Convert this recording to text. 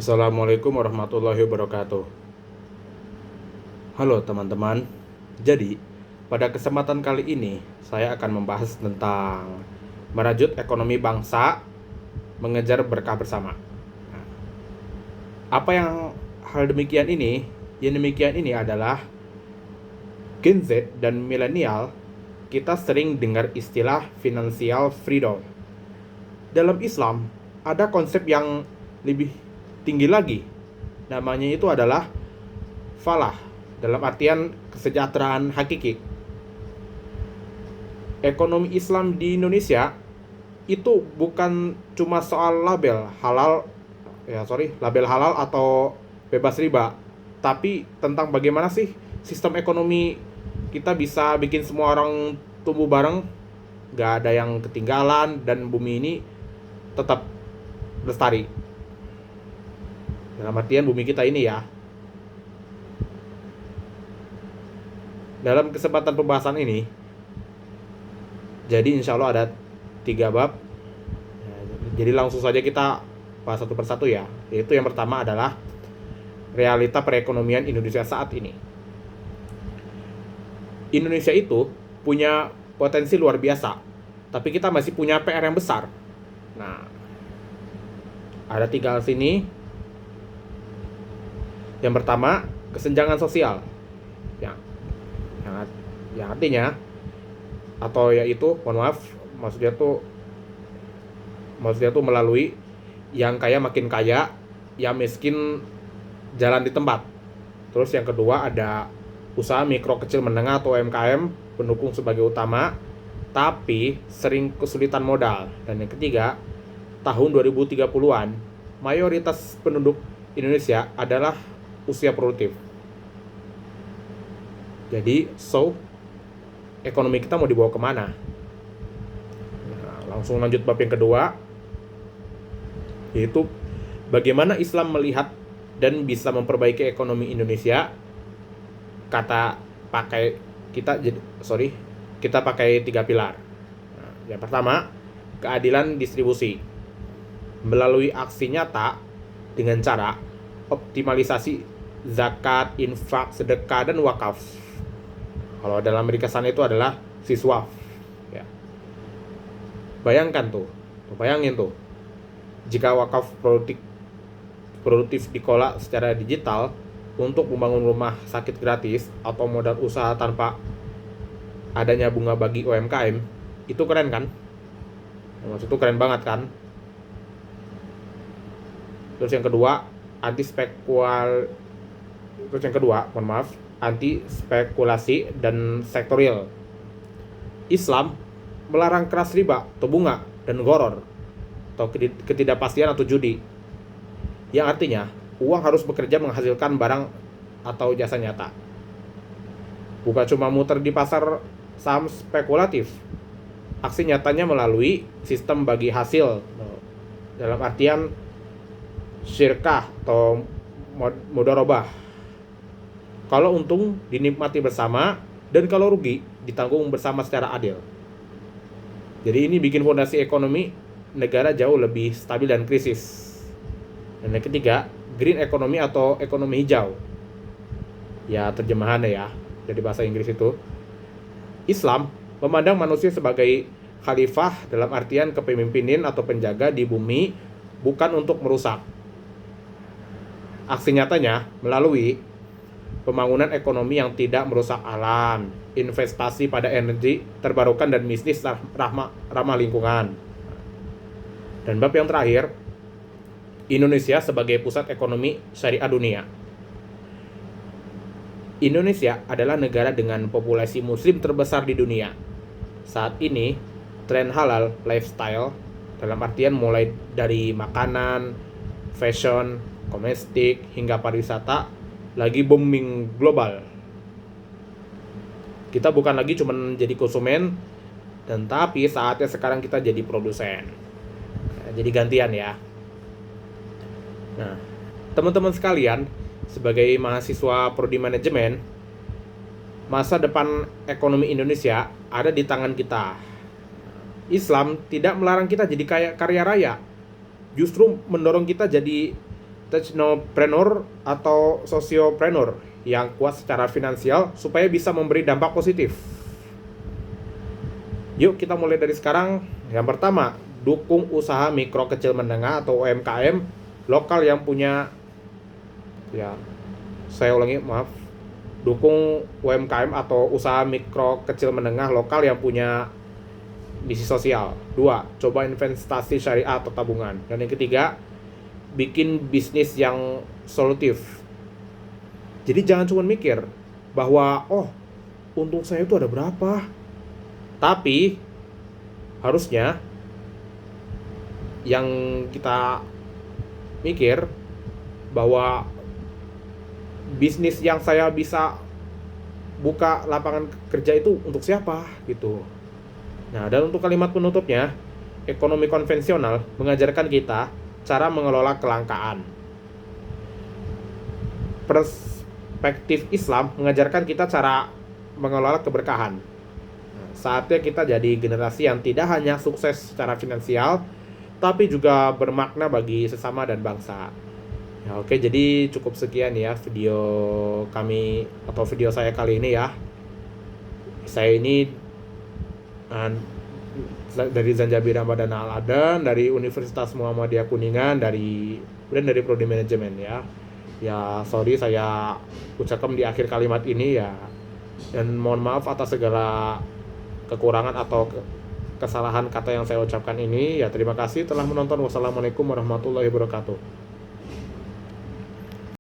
Assalamualaikum warahmatullahi wabarakatuh. Halo teman-teman. Jadi, pada kesempatan kali ini saya akan membahas tentang merajut ekonomi bangsa, mengejar berkah bersama. Nah, apa yang hal demikian ini? Yang demikian ini adalah Gen Z dan milenial, kita sering dengar istilah financial freedom. Dalam Islam ada konsep yang lebih tinggi lagi. Namanya itu adalah falah, dalam artian kesejahteraan hakiki. Ekonomi Islam di Indonesia itu bukan cuma soal label halal atau bebas riba, tapi tentang bagaimana sih sistem ekonomi kita bisa bikin semua orang tumbuh bareng, gak ada yang ketinggalan, dan bumi ini tetap lestari. Dalam artian bumi kita ini ya. Dalam kesempatan pembahasan ini, jadi insya Allah ada 3 bab. Jadi langsung saja kita bahas satu persatu ya. Yaitu yang pertama adalah realita perekonomian Indonesia saat ini. Indonesia itu punya potensi luar biasa, tapi kita masih punya PR yang besar. Nah, ada 3 hal sini. Yang pertama, kesenjangan sosial. Yang artinya, atau yaitu, maksudnya tuh melalui yang kaya makin kaya, yang miskin jalan di tempat. Terus yang kedua ada usaha mikro kecil menengah atau UMKM pendukung sebagai utama, tapi sering kesulitan modal. Dan yang ketiga, tahun 2030-an mayoritas penduduk Indonesia adalah usia produktif. Jadi, ekonomi kita mau dibawa kemana? Nah, langsung lanjut bab yang kedua, yaitu bagaimana Islam melihat dan bisa memperbaiki ekonomi Indonesia. Kita pakai 3 pilar. Nah, yang pertama, keadilan distribusi melalui aksi nyata dengan cara optimalisasi zakat, infak, sedekah, dan wakaf. Kalau dalam Amerika sana itu adalah siswa ya. Bayangin tuh, jika wakaf produktif dikelola secara digital untuk membangun rumah sakit gratis atau modal usaha tanpa adanya bunga bagi UMKM, itu keren kan? Maksud itu keren banget kan? Terus yang kedua, anti spekulasi dan sektorial. Islam melarang keras riba atau bunga dan goror atau ketidakpastian atau judi. Yang artinya, uang harus bekerja menghasilkan barang atau jasa nyata. Bukan cuma muter di pasar saham spekulatif. Aksi nyatanya melalui sistem bagi hasil. Dalam artian syirkah atau mudharabah. Kalau untung dinikmati bersama, dan kalau rugi ditanggung bersama secara adil. Jadi ini bikin fondasi ekonomi negara jauh lebih stabil dan krisis. Dan yang ketiga, green economy atau ekonomi hijau. Ya, terjemahannya ya dari bahasa Inggris itu. Islam memandang manusia sebagai khalifah dalam artian kepemimpinan atau penjaga di bumi, bukan untuk merusak. Aksi nyatanya melalui pembangunan ekonomi yang tidak merusak alam, investasi pada energi terbarukan, dan bisnis ramah lingkungan. Dan bab yang terakhir, Indonesia sebagai pusat ekonomi syariah dunia. Indonesia adalah negara dengan populasi muslim terbesar di dunia. Saat ini, tren halal lifestyle, dalam artian mulai dari makanan, fashion, domestik, hingga pariwisata, lagi booming global. Kita bukan lagi cuma jadi konsumen, dan tapi saatnya sekarang kita jadi produsen. Nah, jadi gantian ya. Nah, teman-teman sekalian, sebagai mahasiswa prodi manajemen, masa depan ekonomi Indonesia ada di tangan kita. Islam tidak melarang kita jadi kaya raya, justru mendorong kita jadi technopreneur atau sociopreneur yang kuat secara finansial supaya bisa memberi dampak positif. Yuk kita mulai dari sekarang. Yang pertama, dukung usaha mikro kecil menengah atau UMKM lokal yang punya, ya saya ulangi maaf, dukung UMKM atau usaha mikro kecil menengah lokal yang punya misi sosial. 2, coba investasi syariah atau tabungan. Dan yang ketiga, bikin bisnis yang solutif. Jadi jangan cuma mikir bahwa untung saya itu ada berapa, tapi harusnya yang kita mikir bahwa bisnis yang saya bisa buka lapangan kerja itu untuk siapa gitu. Nah, dan untuk kalimat penutupnya, ekonomi konvensional mengajarkan kita cara mengelola kelangkaan. Perspektif Islam mengajarkan kita cara mengelola keberkahan. Nah, saatnya kita jadi generasi yang tidak hanya sukses secara finansial, tapi juga bermakna bagi sesama dan bangsa. Ya, oke, jadi cukup sekian ya video kami atau video saya kali ini ya. Saya ini dari Zanjabi Ramadan Al-Adan, dari Universitas Muhammadiyah Kuningan, dari Prodi Manajemen ya. Ya, sorry saya ucapkan di akhir kalimat ini ya. Dan mohon maaf atas segala kekurangan atau kesalahan kata yang saya ucapkan ini. Ya, terima kasih telah menonton. Wassalamualaikum warahmatullahi wabarakatuh.